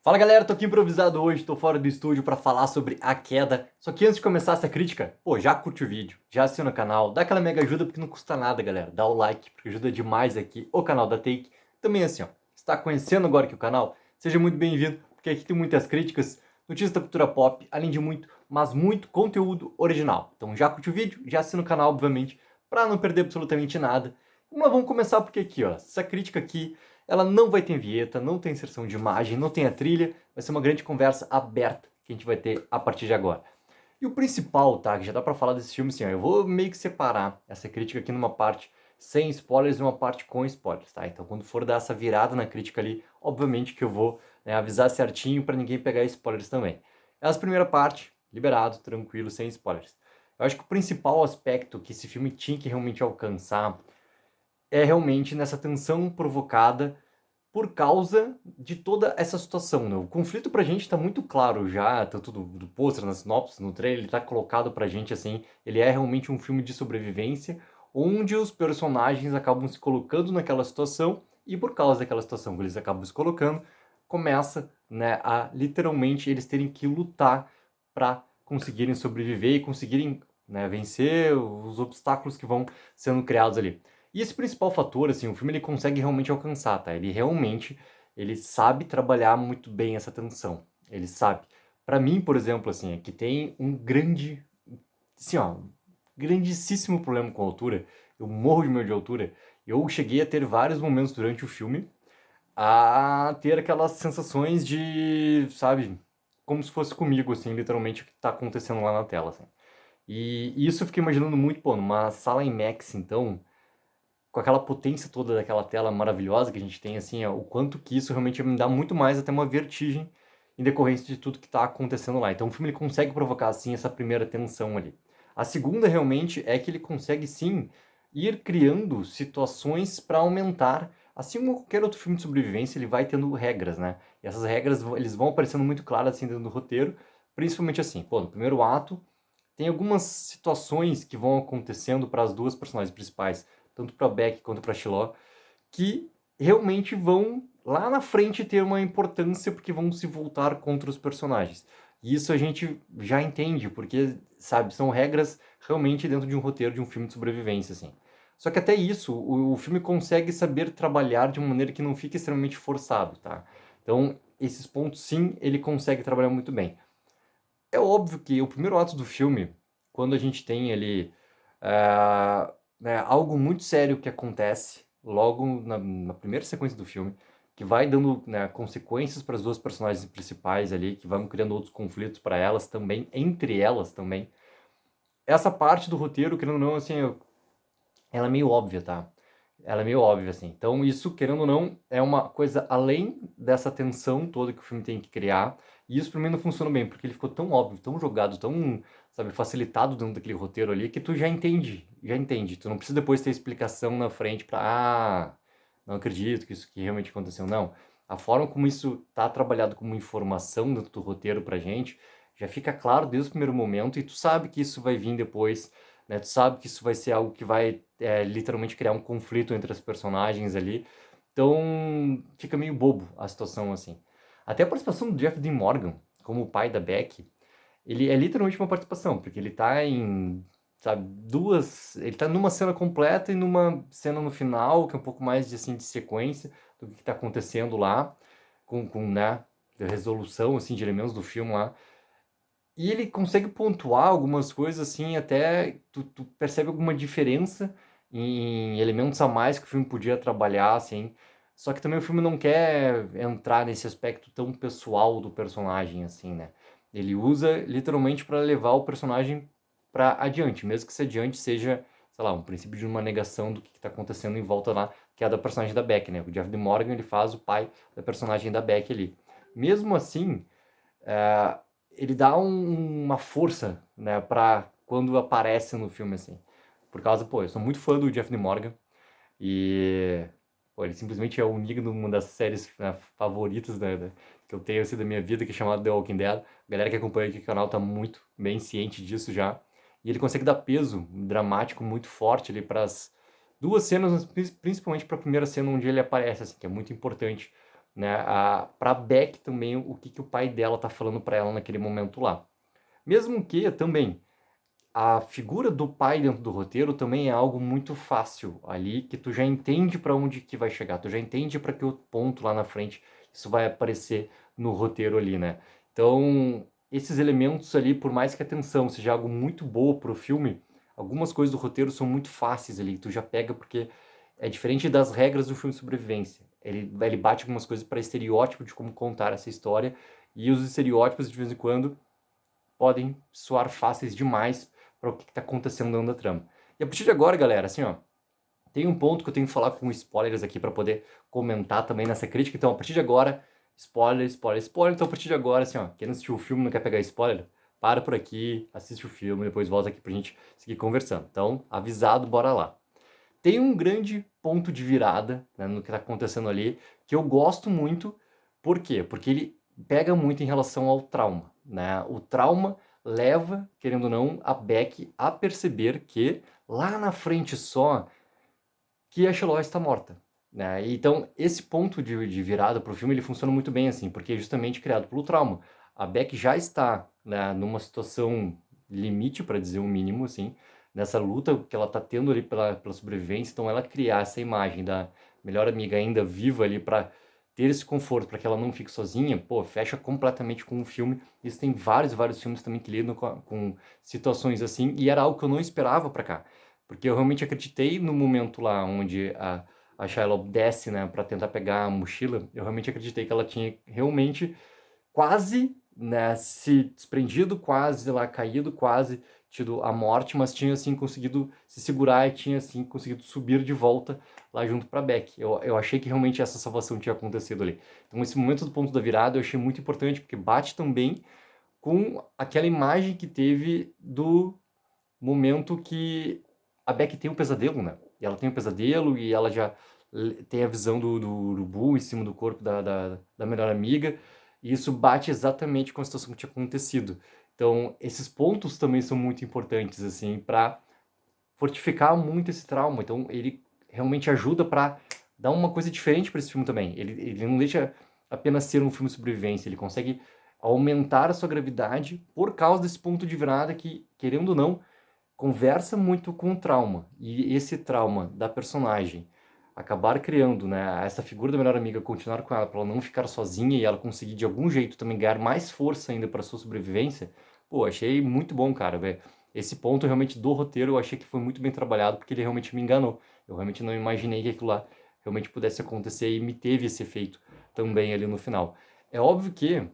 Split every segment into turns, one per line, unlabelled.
Fala galera, tô aqui improvisado hoje, tô fora do estúdio pra falar sobre A Queda. Só que antes de começar essa crítica, já curte o vídeo, já assina o canal, dá aquela mega ajuda porque não custa nada, galera. Dá o like, porque ajuda demais aqui o canal da Take. Também assim, ó, se tá conhecendo agora aqui o canal, seja muito bem-vindo, porque aqui tem muitas críticas, notícias da cultura pop, além de muito, mas muito conteúdo original. Então já curte o vídeo, já assina o canal, obviamente, pra não perder absolutamente nada. Vamos começar porque aqui, ó, essa crítica aqui ela não vai ter vinheta, não tem inserção de imagem, não tem a trilha, vai ser uma grande conversa aberta que a gente vai ter a partir de agora. E o principal, tá, que já dá pra falar desse filme assim, ó, eu vou meio que separar essa crítica aqui numa parte sem spoilers e uma parte com spoilers, tá? Então quando for dar essa virada na crítica ali, obviamente que eu vou, né, avisar certinho pra ninguém pegar spoilers também. Essa primeira parte, liberado, tranquilo, sem spoilers. Eu acho que o principal aspecto que esse filme tinha que realmente alcançar é realmente nessa tensão provocada por causa de toda essa situação, né? O conflito pra gente tá muito claro já, tanto do pôster, na sinopse, no trailer, ele tá colocado pra gente assim, ele é realmente um filme de sobrevivência, onde os personagens acabam se colocando naquela situação, e por causa daquela situação que eles acabam se colocando, começa, né, a literalmente eles terem que lutar pra conseguirem sobreviver e conseguirem, né, vencer os obstáculos que vão sendo criados ali. E esse principal fator, assim, o filme ele consegue realmente alcançar, tá? Ele sabe trabalhar muito bem essa tensão. Ele sabe. Pra mim, por exemplo, assim, é que tem um grande, assim, ó, grandíssimo problema com a altura. Eu morro de medo de altura. Eu cheguei a ter vários momentos durante o filme a ter aquelas sensações de, sabe, como se fosse comigo, assim, literalmente o que tá acontecendo lá na tela, assim. E isso eu fiquei imaginando muito, pô, numa sala IMAX, então, com aquela potência toda daquela tela maravilhosa que a gente tem, assim, ó, o quanto que isso realmente me dá muito mais até uma vertigem em decorrência de tudo que está acontecendo lá. Então o filme ele consegue provocar, assim, essa primeira tensão ali. A segunda, realmente, é que ele consegue, sim, ir criando situações para aumentar, assim como qualquer outro filme de sobrevivência, ele vai tendo regras, né? E essas regras, eles vão aparecendo muito claras, assim, dentro do roteiro, principalmente assim, pô, no primeiro ato, tem algumas situações que vão acontecendo para as duas personagens principais, tanto para Beck quanto para Shiloh, que realmente vão lá na frente ter uma importância porque vão se voltar contra os personagens. E isso a gente já entende, porque, sabe, são regras realmente dentro de um roteiro de um filme de sobrevivência, assim. Só que até isso, o filme consegue saber trabalhar de uma maneira que não fique extremamente forçado, tá? Então, esses pontos, sim, ele consegue trabalhar muito bem. É óbvio que o primeiro ato do filme, quando a gente tem ali né, algo muito sério que acontece logo na primeira sequência do filme, que vai dando, né, consequências para as duas personagens principais ali, que vão criando outros conflitos para elas também, entre elas também. Essa parte do roteiro, querendo ou não, assim, ela é meio óbvia, tá? Ela é meio óbvia, assim. Então, isso, querendo ou não, é uma coisa além dessa tensão toda que o filme tem que criar. E isso pra mim não funciona bem, porque ele ficou tão óbvio, tão jogado, tão, sabe, facilitado dentro daquele roteiro ali, que tu já entende, já entende. Tu não precisa depois ter explicação na frente pra, não acredito que isso que realmente aconteceu. Não. A forma como isso tá trabalhado como informação dentro do roteiro pra gente, já fica claro desde o primeiro momento, e tu sabe que isso vai vir depois, né? Tu sabe que isso vai ser algo que vai literalmente criar um conflito entre as personagens ali. Então fica meio bobo a situação assim. Até a participação do Jeff Dean Morgan como o pai da Beck, ele é literalmente uma participação, porque ele tá em, sabe, ele tá numa cena completa e numa cena no final, que é um pouco mais de, assim, de sequência do que tá acontecendo lá, com né, a resolução, assim, de elementos do filme lá. E ele consegue pontuar algumas coisas, assim, até tu percebe alguma diferença em elementos a mais que o filme podia trabalhar, assim. Só que também o filme não quer entrar nesse aspecto tão pessoal do personagem, assim, né? Ele usa literalmente para levar o personagem para adiante, mesmo que esse adiante seja, sei lá, um princípio de uma negação do que está acontecendo em volta lá, que é a da personagem da Beck, né? O Jeff de Morgan, ele faz o pai da personagem da Beck ali. Mesmo assim, é, ele dá uma força, né, pra quando aparece no filme, assim. Por causa, pô, eu sou muito fã do Jeff Morgan e, pô, ele simplesmente é o Negan numa das séries, né, favoritas, né, que eu tenho, assim, da minha vida, que é chamada The Walking Dead. A galera que acompanha aqui o canal tá muito bem ciente disso já. E ele consegue dar peso dramático muito forte ali pras duas cenas, principalmente pra primeira cena onde ele aparece, assim, que é muito importante, né, pra Beck também o que o pai dela tá falando pra ela naquele momento lá. Mesmo que também a figura do pai dentro do roteiro também é algo muito fácil ali, que tu já entende para onde que vai chegar, tu já entende para que o ponto lá na frente isso vai aparecer no roteiro ali, né? Então, esses elementos ali, por mais que a tensão seja algo muito boa pro filme, algumas coisas do roteiro são muito fáceis ali, tu já pega porque é diferente das regras do filme de sobrevivência. Ele bate algumas coisas para estereótipo de como contar essa história, e os estereótipos de vez em quando podem soar fáceis demais para o que está acontecendo dentro da trama. E a partir de agora, galera, assim, ó, tem um ponto que eu tenho que falar com spoilers aqui para poder comentar também nessa crítica. Então, a partir de agora, spoiler, spoiler, spoiler. Então, a partir de agora, assim, ó, quem não assistiu o filme não quer pegar spoiler, para por aqui, assiste o filme, depois volta aqui pra gente seguir conversando. Então, avisado, bora lá. Tem um grande ponto de virada, né, no que está acontecendo ali, que eu gosto muito. Por quê? Porque ele pega muito em relação ao trauma, né? O trauma leva, querendo ou não, a Beck a perceber que lá na frente só que a Sheloy está morta, né? Então, esse ponto de virada para o filme, ele funciona muito bem assim, porque é justamente criado pelo trauma. A Beck já está, né, numa situação limite, para dizer o mínimo, assim, nessa luta que ela está tendo ali pela sobrevivência. Então, ela criar essa imagem da melhor amiga ainda viva ali para ter esse conforto, para que ela não fique sozinha, pô, fecha completamente com o filme. Isso tem vários filmes também que lidam com situações assim, e era algo que eu não esperava para cá. Porque eu realmente acreditei no momento lá onde a Shiloh desce, né, para tentar pegar a mochila. Eu realmente acreditei que ela tinha realmente quase, né, se desprendido, quase lá caído, quase tido a morte, mas tinha assim conseguido se segurar e tinha assim conseguido subir de volta lá junto para Beck. Eu achei que realmente essa salvação tinha acontecido ali. Então esse momento do ponto da virada eu achei muito importante, porque bate também com aquela imagem que teve do momento que a Beck tem um pesadelo, né? E ela tem um pesadelo e ela já tem a visão do urubu em cima do corpo da melhor amiga. E isso bate exatamente com a situação que tinha acontecido. Então, esses pontos também são muito importantes, assim, para fortificar muito esse trauma. Então, ele realmente ajuda para dar uma coisa diferente para esse filme também. Ele não deixa apenas ser um filme de sobrevivência, ele consegue aumentar a sua gravidade por causa desse ponto de virada que, querendo ou não, conversa muito com o trauma. E esse trauma da personagem acabar criando, né, essa figura da melhor amiga, continuar com ela para ela não ficar sozinha e ela conseguir de algum jeito também ganhar mais força ainda para sua sobrevivência. Pô, achei muito bom, cara, velho. Esse ponto realmente do roteiro eu achei que foi muito bem trabalhado, porque ele realmente me enganou. Eu realmente não imaginei que aquilo lá realmente pudesse acontecer e me teve esse efeito também ali no final. É óbvio que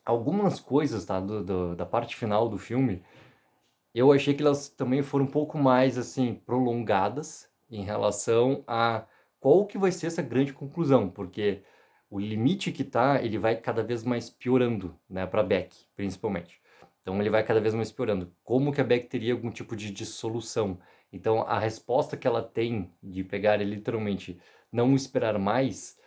algumas coisas, tá, da parte final do filme, eu achei que elas também foram um pouco mais, assim, prolongadas em relação a qual que vai ser essa grande conclusão, porque o limite que tá, ele vai cada vez mais piorando, né, para Beck, principalmente. Então ele vai cada vez mais piorando. Como que a Beck teria algum tipo de dissolução? Então a resposta que ela tem de pegar e literalmente não esperar mais,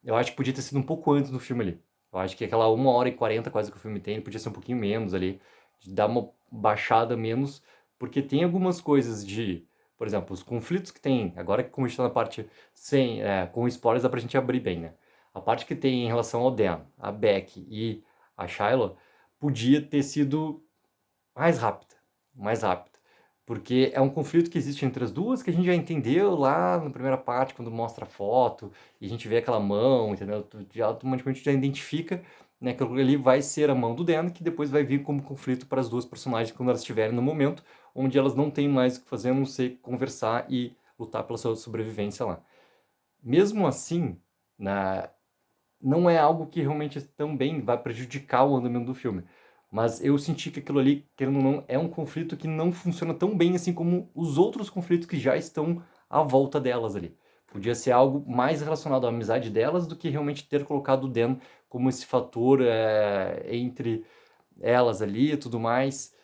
eu acho que podia ter sido um pouco antes do filme ali. Eu acho que aquela 1h40 quase que o filme tem, podia ser um pouquinho menos ali, de dar uma baixada menos, porque tem algumas coisas de, por exemplo, os conflitos que tem, agora que como a gente tá na parte sem, com spoilers dá pra gente abrir bem, né? A parte que tem em relação ao Dan, a Beck e a Shiloh, podia ter sido mais rápida, mais rápida. Porque é um conflito que existe entre as duas, que a gente já entendeu lá na primeira parte, quando mostra a foto, e a gente vê aquela mão, entendeu? Tu já automaticamente já identifica, né, que aquilo ali vai ser a mão do Dan, que depois vai vir como conflito para as duas personagens quando elas estiverem no momento onde elas não têm mais o que fazer a não ser conversar e lutar pela sua sobrevivência lá. Mesmo assim, na, não é algo que realmente também vai prejudicar o andamento do filme. Mas eu senti que aquilo ali, querendo ou não, é um conflito que não funciona tão bem assim como os outros conflitos que já estão à volta delas ali. Podia ser algo mais relacionado à amizade delas do que realmente ter colocado o Dan como esse fator entre elas ali e tudo mais.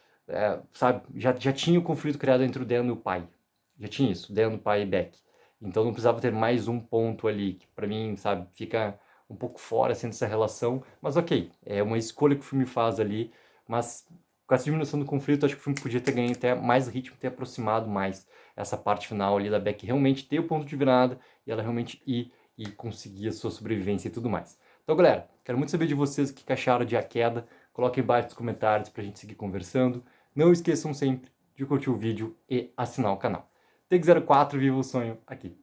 Sabe, já tinha o conflito criado entre o Dan e o pai. Já tinha isso, Dan, o pai e Beck. Então não precisava ter mais um ponto ali, que pra mim, sabe, fica um pouco fora assim, dessa relação, mas ok, é uma escolha que o filme faz ali, mas com essa diminuição do conflito, acho que o filme podia ter ganho até mais ritmo, ter aproximado mais essa parte final ali da Beck realmente ter o ponto de virada e ela realmente ir e conseguir a sua sobrevivência e tudo mais. Então, galera, quero muito saber de vocês o que acharam de A Queda. Coloquem embaixo nos comentários pra gente seguir conversando. Não esqueçam sempre de curtir o vídeo e assinar o canal. Take04, viva o sonho aqui.